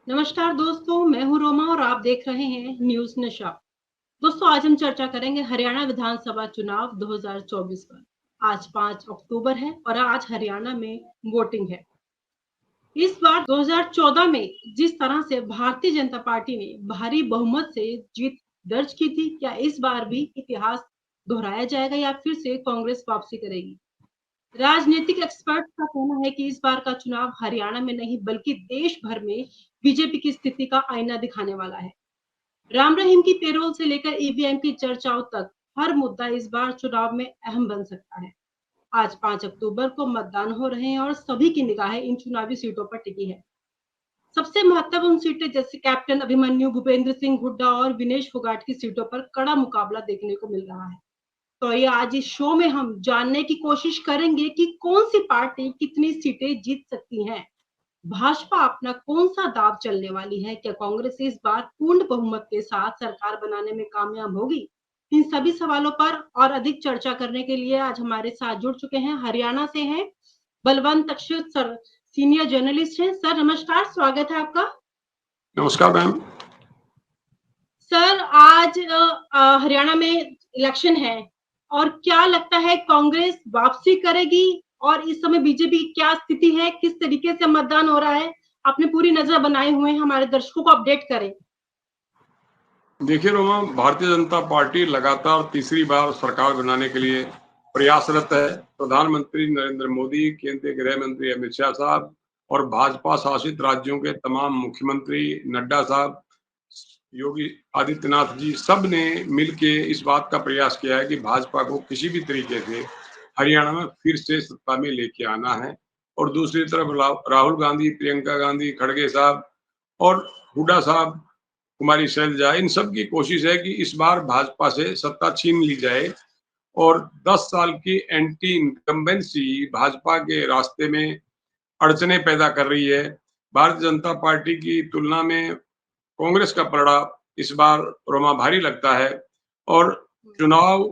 नमस्कार दोस्तों, मैं हूँ रोमा और आप देख रहे हैं न्यूज़ नशा। दोस्तों, आज हम चर्चा करेंगे हरियाणा विधानसभा चुनाव 2024 पर। आज 5 अक्टूबर है और आज हरियाणा में वोटिंग है। इस बार 2014 में जिस तरह से भारतीय जनता पार्टी ने भारी बहुमत से जीत दर्ज की थी, क्या इस बार भी इतिहास दोहराया जाएगा या फिर से कांग्रेस वापसी करेगी? राजनीतिक एक्सपर्ट का कहना है कि इस बार का चुनाव हरियाणा में नहीं बल्कि देश भर में बीजेपी की स्थिति का आईना दिखाने वाला है। राम रहीम की पेरोल से लेकर ईवीएम की चर्चाओं तक हर मुद्दा इस बार चुनाव में अहम बन सकता है। आज 5 अक्टूबर को मतदान हो रहे हैं और सभी की निगाहें इन चुनावी सीटों पर टिकी है। सबसे महत्वपूर्ण सीटें जैसे कैप्टन अभिमन्यु, भूपेंद्र सिंह हुड्डा और विनेश फोगाट की सीटों पर कड़ा मुकाबला देखने को मिल रहा है। तो ये आज इस शो में हम जानने की कोशिश करेंगे कि कौन सी पार्टी कितनी सीटें जीत सकती हैं। भाजपा अपना कौन सा दाव चलने वाली है? क्या कांग्रेस इस बार पूर्ण बहुमत के साथ सरकार बनाने में कामयाब होगी? इन सभी सवालों पर और अधिक चर्चा करने के लिए आज हमारे साथ जुड़ चुके हैं, हरियाणा से हैं Balwant Achyut sir, senior journalist हैं। सर नमस्कार, स्वागत है आपका। नमस्कार मैम। सर आज हरियाणा में इलेक्शन है और क्या लगता है कांग्रेस वापसी करेगी और इस समय बीजेपी की क्या स्थिति है, किस तरीके से मतदान हो रहा है? आपने पूरी नजर बनाए हुए हैं, हमारे दर्शकों को अपडेट करें। देखिए रोमा, भारतीय जनता पार्टी लगातार तीसरी बार सरकार बनाने के लिए प्रयासरत है। प्रधानमंत्री नरेंद्र मोदी, केंद्रीय गृह मंत्री अमित शाह साहब और भाजपा शासित राज्यों के तमाम मुख्यमंत्री नड्डा साहब, योगी आदित्यनाथ जी, सब ने मिलके इस बात का प्रयास किया है कि भाजपा को किसी भी तरीके से हरियाणा में फिर से सत्ता में लेके आना है। और दूसरी तरफ राहुल गांधी, प्रियंका गांधी खड़गे साहब और हुड्डा साहब, कुमारी शैलजा, इन सब की कोशिश है कि इस बार भाजपा से सत्ता छीन ली जाए। और 10 साल की एंटी इनकम्बेंसी भाजपा के रास्ते में अड़चने पैदा कर रही है। भारतीय जनता पार्टी की तुलना में कांग्रेस का पलड़ा इस बार रोमा भारी लगता है। और चुनाव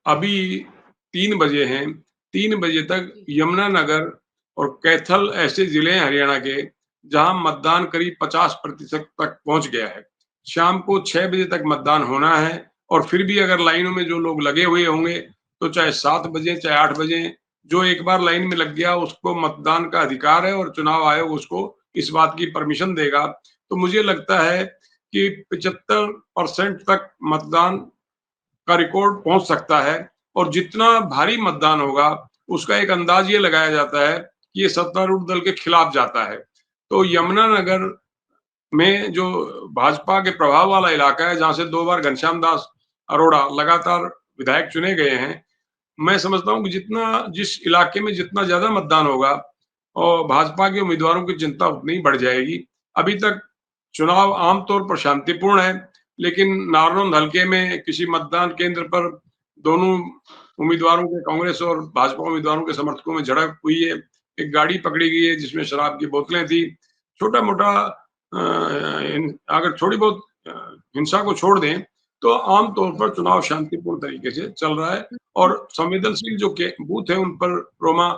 अभी 3 बजे हैं। 3 बजे तक यमुनानगर और कैथल ऐसे जिले हैं हरियाणा के जहां मतदान करीब 50% तक पहुंच गया है। शाम को 6 बजे तक मतदान होना है और फिर भी अगर लाइनों में जो लोग लगे हुए होंगे तो चाहे 7 बजे चाहे 8 बजे, जो एक बार लाइन में लग गया उसको मतदान का अधिकार है और चुनाव आयोग उसको इस बात की परमिशन देगा। तो मुझे लगता है कि 75% तक मतदान का रिकॉर्ड पहुंच सकता है। और जितना भारी मतदान होगा उसका एक अंदाज ये लगाया जाता है कि ये सत्तारूढ़ दल के खिलाफ जाता है। तो यमुनानगर में जो भाजपा के प्रभाव वाला इलाका है, जहां से 2 बार घनश्याम दास अरोड़ा लगातार विधायक चुने गए हैं, मैं समझता हूं कि जिस इलाके में जितना ज्यादा मतदान होगा और भाजपा के उम्मीदवारों की चिंता उतनी ही बढ़ जाएगी। अभी तक चुनाव आमतौर पर शांतिपूर्ण है, लेकिन नारनौंद हलके में किसी मतदान केंद्र पर दोनों उम्मीदवारों के, कांग्रेस और भाजपा उम्मीदवारों के समर्थकों में झड़प हुई है। एक गाड़ी पकड़ी गई है जिसमें शराब की बोतलें थी। छोटा मोटा अगर थोड़ी बहुत हिंसा को छोड़ दें तो आमतौर पर चुनाव शांतिपूर्ण तरीके से चल रहा है। और संवेदनशील जो के बूथ है उन पर रोमा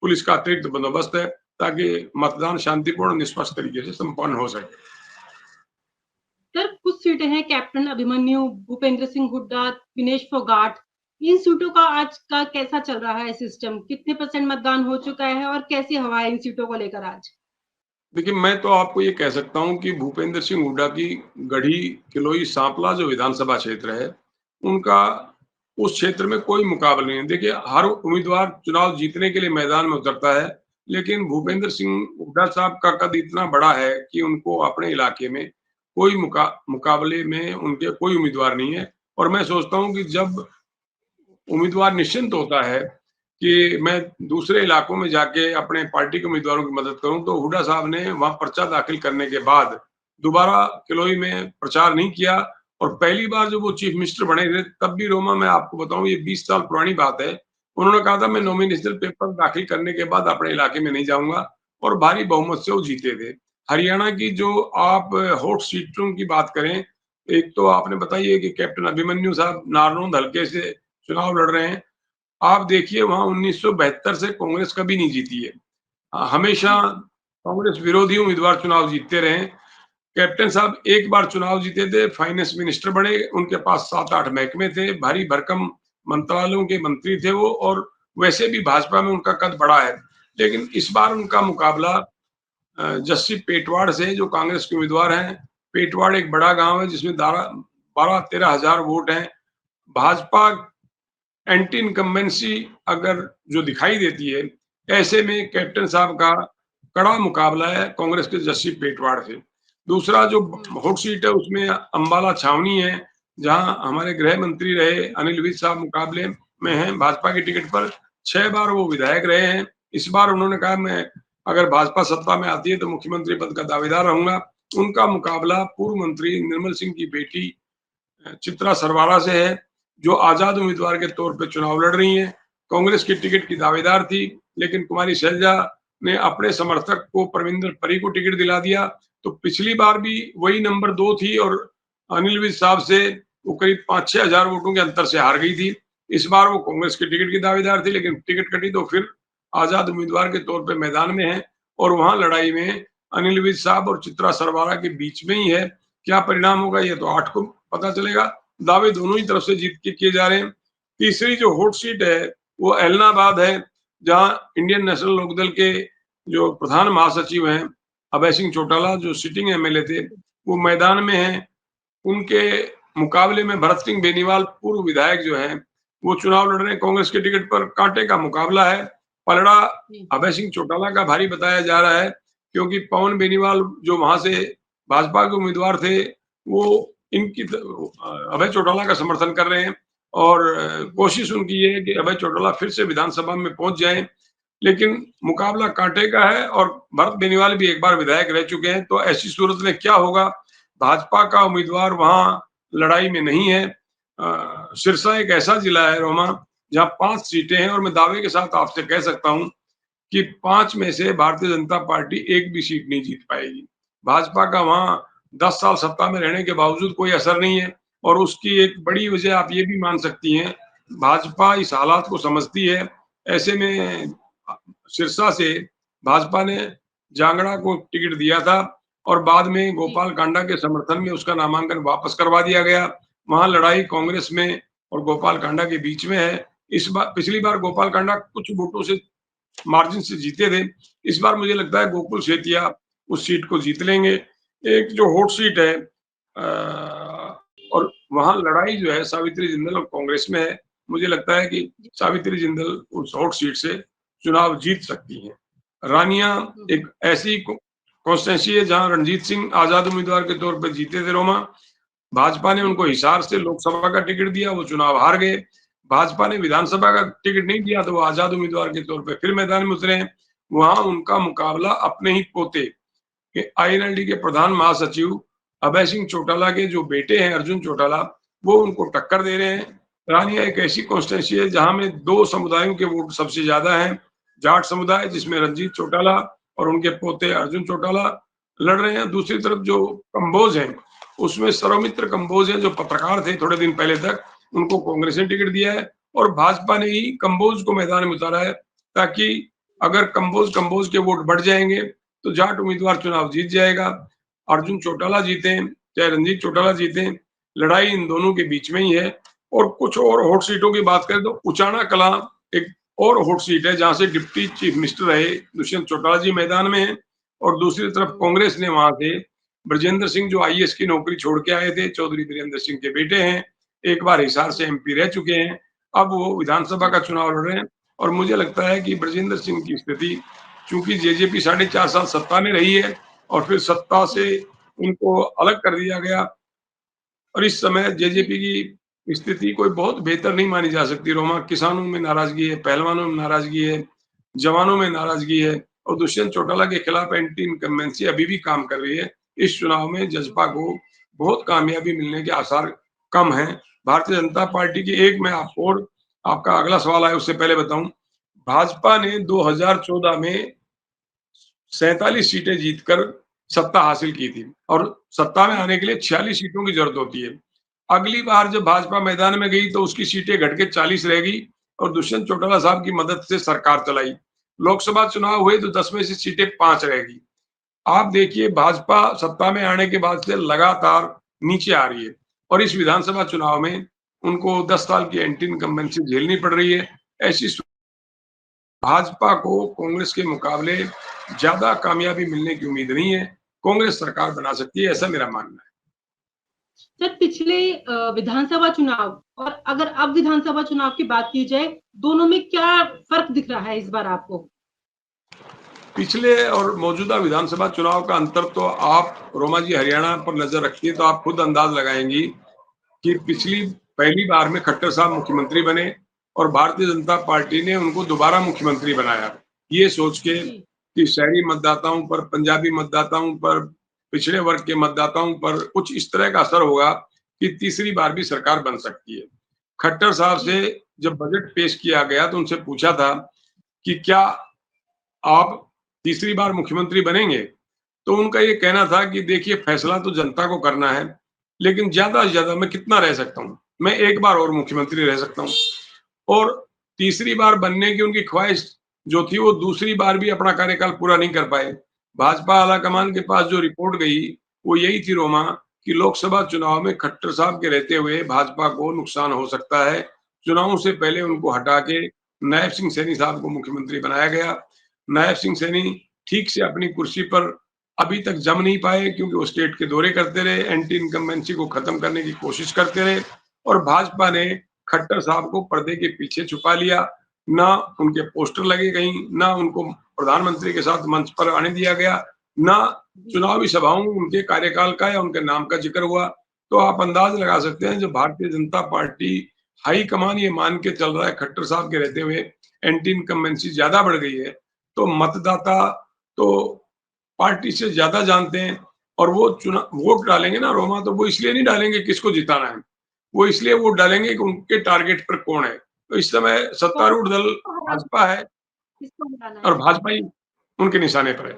पुलिस का अतिरिक्त बंदोबस्त है ताकि मतदान शांतिपूर्ण निष्पक्ष तरीके से संपन्न हो सके। सर कुछ सीटें हैं कैप्टन अभिमन्यु, भूपेंद्र सिंह हुड्डा, विनेश फोगाट, इन सीटों का आज का कैसा चल रहा है सिस्टम? कितने परसेंट मतदान हो चुका है और कैसी हवा है इन सीटों को लेकर आज? देखिए, मैं तो आपको ये कह सकता हूँ कि भूपेंद्र सिंह हुड्डा की गढ़ी किलोई सांपला जो विधानसभा क्षेत्र है, उनका उस क्षेत्र में कोई मुकाबला नहीं है। देखिए, हर उम्मीदवार चुनाव जीतने के लिए मैदान में उतरता है, लेकिन भूपेंद्र सिंह हुड्डा साहब का कद इतना बड़ा है कि उनको अपने इलाके में कोई मुकाबले में उनके कोई उम्मीदवार नहीं है। और मैं सोचता हूँ कि जब उम्मीदवार निश्चिंत होता है कि मैं दूसरे इलाकों में जाके अपने पार्टी के उम्मीदवारों की मदद करूं, तो हुड्डा साहब ने वहां पर्चा दाखिल करने के बाद दोबारा किलोई में प्रचार नहीं किया। और पहली बार जब वो चीफ मिनिस्टर बने थे तब भी रोमा, मैं आपको बताऊं, ये 20 साल पुरानी बात है, उन्होंने कहा था मैं नॉमिनेशन पेपर दाखिल करने के बाद अपने इलाके में नहीं जाऊंगा, और भारी बहुमत से वो जीते थे। हरियाणा की जो आप हॉट सीटों की बात करें, एक तो आपने बताई है कि कैप्टन अभिमन्यु साहब नारनौंद हल्के से चुनाव लड़ रहे हैं। आप देखिए, वहां 1972 से कांग्रेस कभी नहीं जीती है। हमेशा कांग्रेस विरोधी उम्मीदवार चुनाव जीतते रहे। कैप्टन साहब एक बार चुनाव जीते थे, फाइनेंस मिनिस्टर बने, उनके पास 7-8 महकमे थे, भारी भरकम मंत्रालयों के मंत्री थे वो, और वैसे भी भाजपा में उनका कद बड़ा है। लेकिन इस बार उनका मुकाबला जस्सी पेटवाड़ से, जो कांग्रेस के उम्मीदवार हैं। पेटवाड़ एक बड़ा गांव है जिसमें 12-13 हजार वोट हैं। भाजपा एंटी इनकम्बेंसी अगर जो दिखाई देती है, ऐसे में कैप्टन साहब का कड़ा मुकाबला है कांग्रेस के जस्सी पेटवाड़ से। दूसरा जो हॉट सीट है उसमें अंबाला छावनी है, जहां हमारे गृह मंत्री रहे अनिल विज साहब मुकाबले में हैं भाजपा की टिकट पर। 6 बार वो विधायक रहे हैं। इस बार उन्होंने कहा मैं अगर भाजपा सत्ता में आती है तो मुख्यमंत्री पद का दावेदार रहूंगा। उनका मुकाबला पूर्व मंत्री निर्मल सिंह की बेटी चित्रा सरवारा से है, जो आजाद उम्मीदवार के तौर पर चुनाव लड़ रही हैं। कांग्रेस की टिकट की दावेदार थी, लेकिन कुमारी शैलजा ने अपने समर्थक को परविंदर परी को टिकट दिला दिया। तो पिछली बार भी वही नंबर 2 थी और अनिल विज साहब से वो करीब 5-6 हजार वोटों के अंतर से हार गई थी। इस बार वो कांग्रेस की टिकट की दावेदार थी, लेकिन टिकट कटी तो फिर आजाद उम्मीदवार के तौर पर मैदान में है, और वहां लड़ाई में अनिल विज साहब और चित्रा सरवारा के बीच में ही है। क्या परिणाम होगा ये तो 8 को पता चलेगा। दावे दोनों ही तरफ से जीत के किए जा रहे हैं। तीसरी जो हॉट सीट है वो एलनाबाद है, जहां इंडियन नेशनल लोकदल के जो प्रधान महासचिव हैं अभय सिंह चौटाला, जो सिटिंग एमएलए थे, वो मैदान में हैं। उनके मुकाबले में भरत सिंह बेनीवाल पूर्व विधायक जो हैं, वो चुनाव लड़ रहे हैं कांग्रेस के टिकट पर। कांटे का मुकाबला है। पलड़ा अभय सिंह चौटाला का भारी बताया जा रहा है, क्योंकि पवन बेनीवाल जो वहां से भाजपा के उम्मीदवार थे, वो इनकी अभय चौटाला का समर्थन कर रहे हैं, और कोशिश उनकी ये है कि अभय चौटाला फिर से विधानसभा में पहुंच जाएं। लेकिन मुकाबला कांटे का है, और भरत बेनीवाल भी एक बार विधायक रह चुके हैं। तो ऐसी सूरत में क्या होगा, भाजपा का उम्मीदवार वहां लड़ाई में नहीं है। सिरसा एक ऐसा जिला है रोमा, जहां 5 सीटें हैं, और मैं दावे के साथ आपसे कह सकता हूं कि 5 में से भारतीय जनता पार्टी एक भी सीट नहीं जीत पाएगी। भाजपा का वहां 10 साल सत्ता में रहने के बावजूद कोई असर नहीं है, और उसकी एक बड़ी वजह आप ये भी मान सकती हैं, भाजपा इस हालात को समझती है। ऐसे में सिरसा से भाजपा ने जांगड़ा को टिकट दिया था, और बाद में गोपाल कांडा के समर्थन में उसका नामांकन वापस करवा दिया गया। वहां लड़ाई कांग्रेस में और गोपाल कांडा के बीच में है। इस बार, पिछली बार गोपाल कांडा कुछ वोटों से मार्जिन से जीते थे। इस बार मुझे लगता है गोकुल सेतिया उस सीट को जीत लेंगे। एक जो हॉट सीट है और वहां लड़ाई जो है सावित्री जिंदल और कांग्रेस में है, मुझे लगता है कि सावित्री जिंदल उस हॉट सीट से चुनाव जीत सकती हैं। रानिया एक ऐसी कॉन्स्टिट्यूंसी है जहां रणजीत सिंह आजाद उम्मीदवार के तौर पर जीते थे रोमा। भाजपा ने उनको हिसार से लोकसभा का टिकट दिया, वो चुनाव हार गए। भाजपा ने विधानसभा का टिकट नहीं दिया, तो वो आजाद उम्मीदवार के तौर पर फिर मैदान में उतरे हैं। वहां उनका मुकाबला अपने ही पोते आईएनएलडी के प्रधान महासचिव अभय सिंह चौटाला के जो बेटे हैं अर्जुन चौटाला, वो उनको टक्कर दे रहे हैं। रानिया एक ऐसी कॉन्स्टिट्यूंसी है जहां में 2 समुदायों के वोट सबसे ज्यादा हैं। जाट समुदाय, जिसमें रंजीत चौटाला और उनके पोते अर्जुन चौटाला लड़ रहे हैं। दूसरी तरफ जो कंबोज हैं, उसमें सर्वमित्र कंबोज हैं, जो पत्रकार थे थोड़े दिन पहले तक, उनको कांग्रेस ने टिकट दिया है, और भाजपा ने ही कंबोज को मैदान में उतारा है, ताकि अगर कंबोज के वोट बढ़ जाएंगे तो जाट उम्मीदवार चुनाव जीत जाएगा। अर्जुन चौटाला जीते चाहे रंजीत चौटाला जीते, लड़ाई इन दोनों के बीच में ही है। और कुछ और हॉट सीटों की बात करें तो उचाना कला एक और हॉट सीट है, जहां से डिप्टी चीफ मिनिस्टर रहे दुष्यंत चौटाला जी मैदान में है, और दूसरी तरफ कांग्रेस ने वहां से ब्रजेंद्र सिंह, जो आईएएस की नौकरी छोड़ के आए थे, चौधरी वीरेंद्र सिंह के बेटे हैं, एक बार हिसार से एमपी रह चुके हैं, अब वो विधानसभा का चुनाव लड़ रहे हैं। और मुझे लगता है कि ब्रजेंद्र सिंह की स्थिति, चूंकि जेजेपी 4.5 साल सत्ता में रही है और फिर सत्ता से उनको अलग कर दिया गया, और इस समय जेजेपी की स्थिति कोई बहुत बेहतर नहीं मानी जा सकती रोमा। किसानों में नाराजगी है, पहलवानों में नाराजगी है, जवानों में नाराजगी है, और दुष्यंत चौटाला के खिलाफ एंटी इनकम्बेंसी अभी भी काम कर रही है। इस चुनाव में जजपा को बहुत कामयाबी मिलने के आसार कम हैं। भारतीय जनता पार्टी की एक, मैं आपको और आपका अगला सवाल है उससे पहले बताऊं, भाजपा ने 2014 में 47 सीटें जीतकर सत्ता हासिल की थी, और सत्ता में आने के लिए 46 सीटों की जरूरत होती है। अगली बार जब भाजपा मैदान में गई तो उसकी सीटें घट के 40 रह गई, और दुष्यंत चौटाला साहब की मदद से सरकार चलाई। लोकसभा चुनाव हुए तो 10 में से सीटें 5 रह गई। आप देखिए भाजपा सत्ता में आने के बाद से लगातार नीचे आ रही है और इस विधानसभा चुनाव में उनको 10 साल की एंटी इनकम्बेंसी झेलनी पड़ रही है। ऐसी भाजपा को कांग्रेस के मुकाबले ज्यादा कामयाबी मिलने की उम्मीद नहीं है। कांग्रेस सरकार बना सकती है, ऐसा मेरा मानना है। सर पिछले विधानसभा चुनाव और अगर अब विधानसभा चुनाव की बात की जाए, दोनों में क्या फर्क दिख रहा है इस बार आपको? पिछले और मौजूदा विधानसभा चुनाव का अंतर तो आप रोमा जी हरियाणा पर नजर रखती है तो आप खुद अंदाज लगाएंगी कि पहली बार में खट्टर साहब मुख्यमंत्री बने और भारतीय जनता पार्टी ने उनको दोबारा मुख्यमंत्री बनाया, ये सोच के कि शहरी मतदाताओं पर, पंजाबी मतदाताओं पर, पिछड़े वर्ग के मतदाताओं पर कुछ इस तरह का असर होगा कि तीसरी बार भी सरकार बन सकती है। खट्टर साहब से जब बजट पेश किया गया तो उनसे पूछा था कि क्या आप तीसरी बार मुख्यमंत्री बनेंगे? तो उनका ये कहना था कि देखिए फैसला तो जनता को करना है, लेकिन ज़्यादा से ज़्यादा मैं कितना रह सकता हूँ? मैं एक बार और मुख्यमंत्री रह सकता हूँ। और तीसरी बार बनने की उनकी ख्वाहिश जो थी वो दूसरी बार भी अपना कार्यकाल पूरा नहीं कर पाए। भाजपा आलाकमान के पास जो रिपोर्ट गई, वो यही थी रोमा कि लोकसभा चुनाव में खट्टर साहब के रहते हुए भाजपा को नुकसान हो सकता है। चुनावों से पहले उनको हटा के नायब सिंह सैनी साहब को मुख्यमंत्री बनाया गया। नायब सिंह सैनी ठीक से अपनी कुर्सी पर अभी तक जम नहीं पाए क्योंकि वो स्टेट के दौरे करते रहे, एंटी इनकम्बेंसी को खत्म करने की कोशिश करते रहे और भाजपा ने खट्टर साहब को पर्दे के पीछे छुपा लिया। ना उनके पोस्टर लगे कहीं, ना उनको प्रधानमंत्री के साथ मंच पर आने दिया गया, ना चुनावी सभाओं में उनके कार्यकाल का या उनके नाम का जिक्र हुआ। तो आप अंदाज लगा सकते हैं, जो Bharatiya Janata party high command ये मान के चल रहा है खट्टर साहब के रहते हुए एंटी इनकम्बेंसी ज्यादा बढ़ गई है, तो मतदाता तो पार्टी से ज्यादा जानते हैं और वो वोट डालेंगे ना रोमा, तो वो इसलिए नहीं डालेंगे किसको जिताना है, वो इसलिए वोट डालेंगे कि उनके टारगेट पर कौन है। तो इस समय सत्तारूढ़ दल भाजपा है और भाजपा ही उनके निशाने पर है।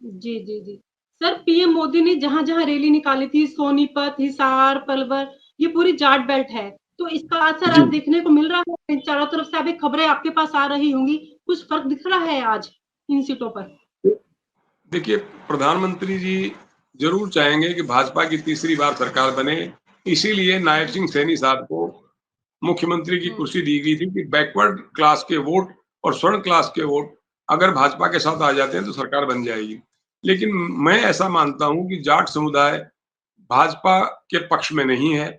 जी जी जी। सर पीएम मोदी ने जहां जहां रैली निकाली थी, सोनीपत, हिसार, पलवल, ये पूरी जाट बेल्ट है, तो इसका असर जी आज देखने को मिल रहा है। चारों तरफ से अभी खबरें आपके पास आ रही होंगी, कुछ फर्क दिख रहा है आज इन सीटों पर? देखिए, प्रधानमंत्री जी जरूर चाहेंगे कि भाजपा की तीसरी बार सरकार बने, इसीलिए नायब सिंह सैनी साहब को मुख्यमंत्री की कुर्सी दी गई थी कि बैकवर्ड क्लास के वोट और स्वर्ण क्लास के वोट अगर भाजपा के साथ आ जाते हैं तो सरकार बन जाएगी। लेकिन मैं ऐसा मानता हूं कि जाट समुदाय भाजपा के पक्ष में नहीं है।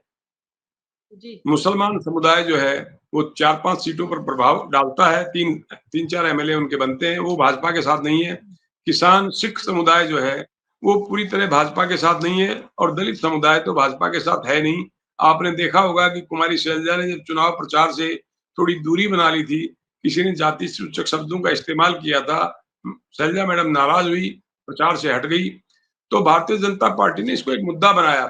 मुसलमान समुदाय जो है वो 4-5 सीटों पर प्रभाव डालता है, 3-4 एमएलए उनके बनते हैं, वो भाजपा के साथ नहीं है। किसान सिख समुदाय जो है वो पूरी तरह भाजपा के साथ नहीं है और दलित समुदाय तो भाजपा के साथ है नहीं। आपने देखा होगा कि कुमारी शैलजा ने जब चुनाव प्रचार से थोड़ी दूरी बना ली थी, किसी ने जाति सूचक शब्दों का इस्तेमाल किया था, शैलजा मैडम नाराज हुई, प्रचार से हट गई। तो भारतीय जनता पार्टी ने इसको एक मुद्दा बनाया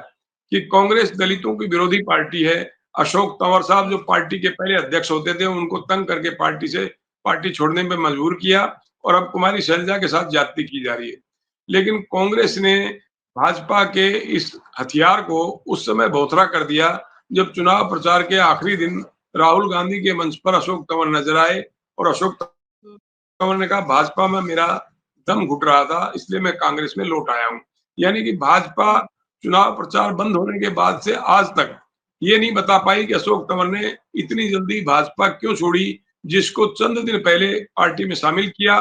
कि कांग्रेस दलितों की विरोधी पार्टी है। अशोक तंवर साहब जो पार्टी के पहले अध्यक्ष होते थे, उनको तंग करके पार्टी छोड़ने में मजबूर किया और अब कुमारी शैलजा के साथ ज्यादती की जा रही है। लेकिन कांग्रेस ने भाजपा के इस हथियार को उस समय भोथरा कर दिया जब चुनाव प्रचार के आखिरी दिन राहुल गांधी के मंच पर अशोक तंवर नजर आए और अशोक तंवर ने कहा भाजपा में मेरा दम घुट रहा था, इसलिए मैं कांग्रेस में लौट आया हूँ। यानी कि भाजपा चुनाव प्रचार बंद होने के बाद से आज तक ये नहीं बता पाई कि अशोक तंवर ने इतनी जल्दी भाजपा क्यों छोड़ी, जिसको चंद दिन पहले पार्टी में शामिल किया।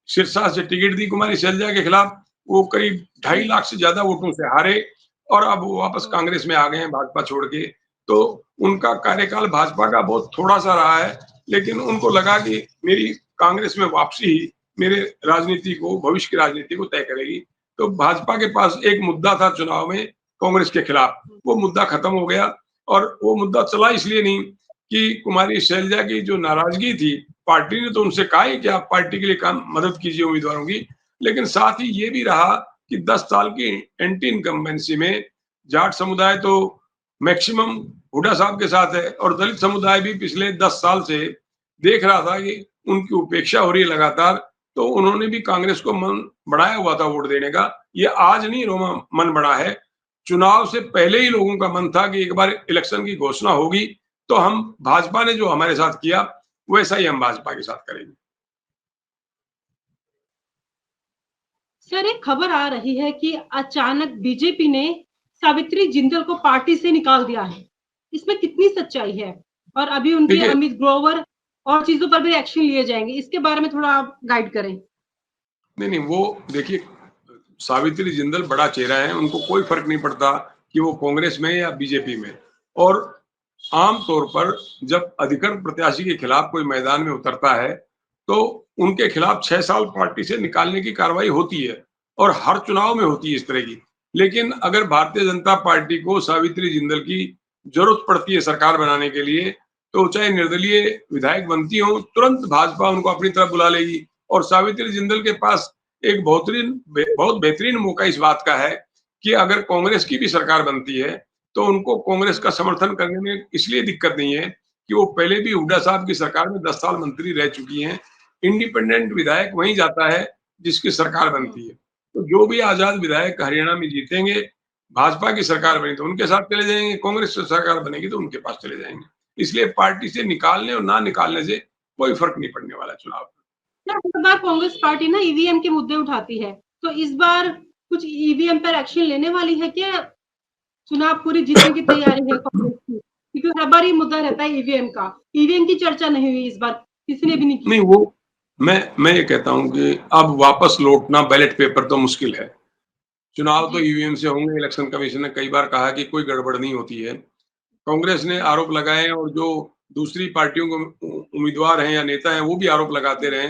सिरसा से टिकट दी कुमारी शैलजा के खिलाफ, वो करीब 2.5 लाख से ज्यादा वोटों से हारे और अब वो वापस कांग्रेस में आ गए हैं भाजपा छोड़ के। तो उनका कार्यकाल भाजपा का बहुत थोड़ा सा रहा है, लेकिन उनको लगा कि मेरी कांग्रेस में वापसी ही मेरे राजनीति को, भविष्य की राजनीति को तय करेगी। तो भाजपा के पास एक मुद्दा था चुनाव में कांग्रेस के खिलाफ, वो मुद्दा खत्म हो गया और वो मुद्दा चला इसलिए नहीं कि कुमारी शैलजा की जो नाराजगी थी, पार्टी ने तो उनसे कहा ही कि आप पार्टी के लिए काम मदद कीजिए उम्मीदवारों की, लेकिन साथ ही ये भी रहा कि 10 साल की एंटी इनकम्बेंसी में जाट समुदाय तो मैक्सिमम हुड्डा साहब के साथ है और दलित समुदाय भी पिछले 10 साल से देख रहा था कि उनकी उपेक्षा हो रही है लगातार, तो उन्होंने भी कांग्रेस को मन बढ़ाया हुआ था वोट देने का। ये आज नहीं रोमा मन बढ़ा है, चुनाव से पहले ही लोगों का मन था कि एक बार इलेक्शन की घोषणा होगी तो हम भाजपा ने जो हमारे साथ किया वैसा ही हम भाजपा के साथ करेंगे। सर, एक खबर आ रही है कि अचानक बीजेपी ने सावित्री जिंदल को पार्टी से निकाल दिया है। इसमें कितनी सच्चाई है? और अभी उनके देखिए, अमित ग्रोवर और चीजों पर भी एक्शन लिए जाएंगे, इसके बारे में थोड़ा आप गाइड करें। नहीं, वो देखिए, सावित्री जिंदल बड़ा चेहरा है, उनको कोई फ़र्क नहीं पड़ता कि वो कांग्रेस में या बीजेपी में। और आम तौर पर जब अधिकृत प्रत्याशी के खिलाफ कोई मैदान में उतरता है, तो उनके खिलाफ 6 साल पार्टी से निकालने की कार्रवाई होती है और हर चुनाव में होती है इस तरह की। लेकिन अगर भारतीय जनता पार्टी को सावित्री जिंदल की ज़रूरत पड़ती है सरकार बनाने के लिए, तो चाहे निर्दलीय विधायक बनती हों, तुरंत भाजपा उनको अपनी तरफ बुला लेगी। और सावित्री जिंदल के पास एक बहुत बेहतरीन मौका इस बात का है कि अगर कांग्रेस की भी सरकार बनती है, तो उनको कांग्रेस का समर्थन करने में इसलिए दिक्कत नहीं है कि वो पहले भी हुड्डा साहब की सरकार में 10 साल मंत्री रह चुकी हैं। इंडिपेंडेंट विधायक वहीं जाता है जिसकी सरकार बनती है। तो जो भी आजाद विधायक हरियाणा में जीतेंगे, भाजपा की सरकार बनी तो उनके साथ चले जाएंगे, कांग्रेस की सरकार बनेगी तो उनके पास चले जाएंगे। इसलिए पार्टी से निकालने और ना निकालने से कोई फर्क नहीं पड़ने वाला चुनाव में। हर बार कांग्रेस पार्टी ना ईवीएम के मुद्दे उठाती है, तो इस बार कुछ ईवीएम पर एक्शन लेने वाली है क्या? चुनाव पूरी जीतने की तैयारी है कांग्रेस की, क्योंकि हर बार ये मुद्दा रहता है ईवीएम का। ईवीएम की चर्चा नहीं हुई इस बार, किसी ने भी नहीं की। नहीं, वो मैं ये कहता हूँ कि अब वापस लौटना बैलेट पेपर तो मुश्किल है। चुनाव तो जी। ईवीएम से होंगे, इलेक्शन कमीशन ने कई बार कहा कि कोई गड़बड़ नहीं होती है। कांग्रेस ने आरोप लगाए हैं और जो दूसरी पार्टियों के उम्मीदवार हैं या नेता हैं, वो भी आरोप लगाते रहे।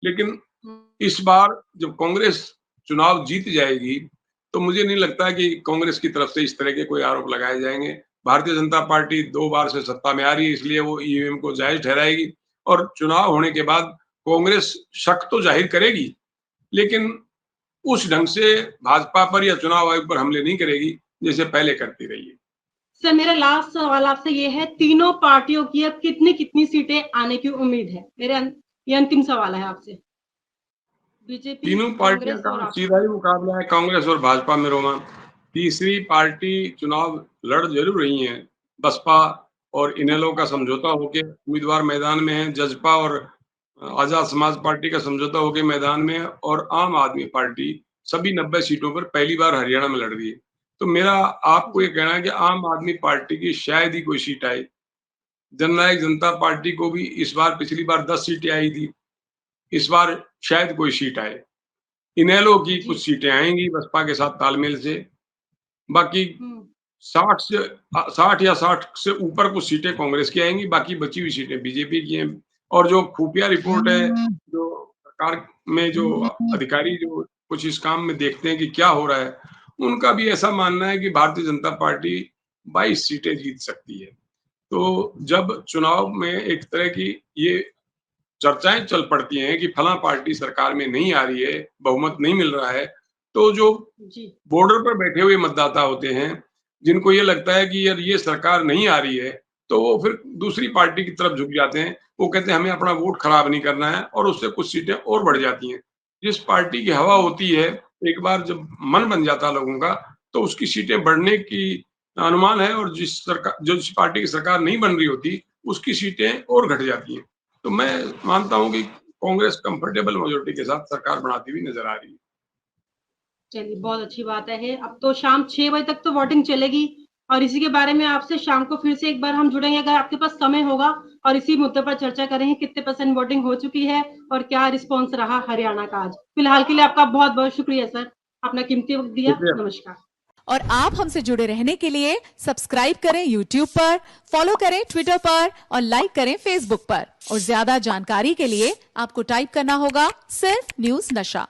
लेकिन इस बार जब कांग्रेस चुनाव जीत जाएगी, तो मुझे नहीं लगता कि कांग्रेस की तरफ से इस तरह के कोई आरोप लगाए जाएँगे। भारतीय जनता पार्टी 2 बार से सत्ता में आ रही है, इसलिए वो ईवीएम को जायज़ ठहराएगी और चुनाव होने के बाद कांग्रेस शक तो ज़ाहिर करेगी, लेकिन उस ढंग से भाजपा पर या चुनाव आयोग पर हमले नहीं करेगी, जैसे पहले करती रही है। सर, मेरा लास्ट सवाल आपसे ये है, तीनों पार्टियों की अब कितनी-कितनी सीटें आने की उम्मीद है? ये अंतिम सवाल है आपसे। बीजेपी, तीनों पार्टियां कांग्रेस का और आप। सीधा ही मुकाबला है कांग्रेस और भाजपा में रोमा। तीसरी पार्टी चुनाव लड़ जरूर रही है, बसपा और इनेलो का समझौता होके उम्मीदवार मैदान में है, जजपा और आजाद समाज पार्टी का समझौता होके मैदान में है और आम आदमी पार्टी सभी 90 सीटों पर पहली बार हरियाणा में लड़ रही है। तो मेरा आपको ये जी। कहना है कि आम आदमी पार्टी की शायद ही कोई सीट आए। जननायक जनता पार्टी को भी इस बार, पिछली बार 10 सीटें आई थी, इस बार शायद कोई सीट आए। इनेलो की जी। कुछ सीटें आएँगी बसपा के साथ तालमेल से, बाकी 60 से 60 या 60 से ऊपर कुछ सीटें कांग्रेस की आएँगी, बाकी बची हुई सीटें बीजेपी की हैं। और जो खुफिया रिपोर्ट है, जो सरकार में जो अधिकारी जो कुछ इस काम में देखते हैं कि क्या हो रहा है, उनका भी ऐसा मानना है कि भारतीय जनता पार्टी 22 सीटें जीत सकती है। तो जब चुनाव में एक तरह की ये चर्चाएँ चल पड़ती हैं कि फलाँ पार्टी सरकार में नहीं आ रही है, बहुमत नहीं मिल रहा है, तो जो जी। बॉर्डर पर बैठे हुए मतदाता होते हैं, जिनको ये लगता है कि यार ये सरकार नहीं आ रही है, तो वो फिर दूसरी पार्टी की तरफ झुक जाते हैं। वो कहते हैं हमें अपना वोट खराब नहीं करना है और उससे कुछ सीटें और बढ़ जाती हैं। जिस पार्टी की हवा होती है, एक बार जब मन बन जाता है लोगों का, तो उसकी सीटें बढ़ने की अनुमान है और जिस पार्टी की सरकार नहीं बन रही होती, उसकी सीटें और घट जाती हैं। तो मैं मानता हूँ कि कांग्रेस कंफर्टेबल मेजॉरिटी के साथ सरकार बनाती हुई नज़र आ रही है। चलिए, बहुत अच्छी बात है। अब तो शाम 6 बजे तक तो वोटिंग चलेगी और इसी के बारे में आपसे शाम को फिर से एक बार हम जुड़ेंगे, अगर आपके पास समय होगा, और इसी मुद्दे पर चर्चा करेंगे कितने % वोटिंग हो चुकी है और क्या रिस्पॉन्स रहा हरियाणा का आज। फिलहाल के लिए आपका बहुत-बहुत शुक्रिया सर, अपना कीमती वक़्त दिया। शुक्रिया। नमस्कार। और आप हमसे जुड़े रहने के लिए सब्सक्राइब करें YouTube पर, फॉलो करें Twitter पर और लाइक करें Facebook पर। और ज्यादा जानकारी के लिए आपको टाइप करना होगा सिर्फ न्यूज नशा।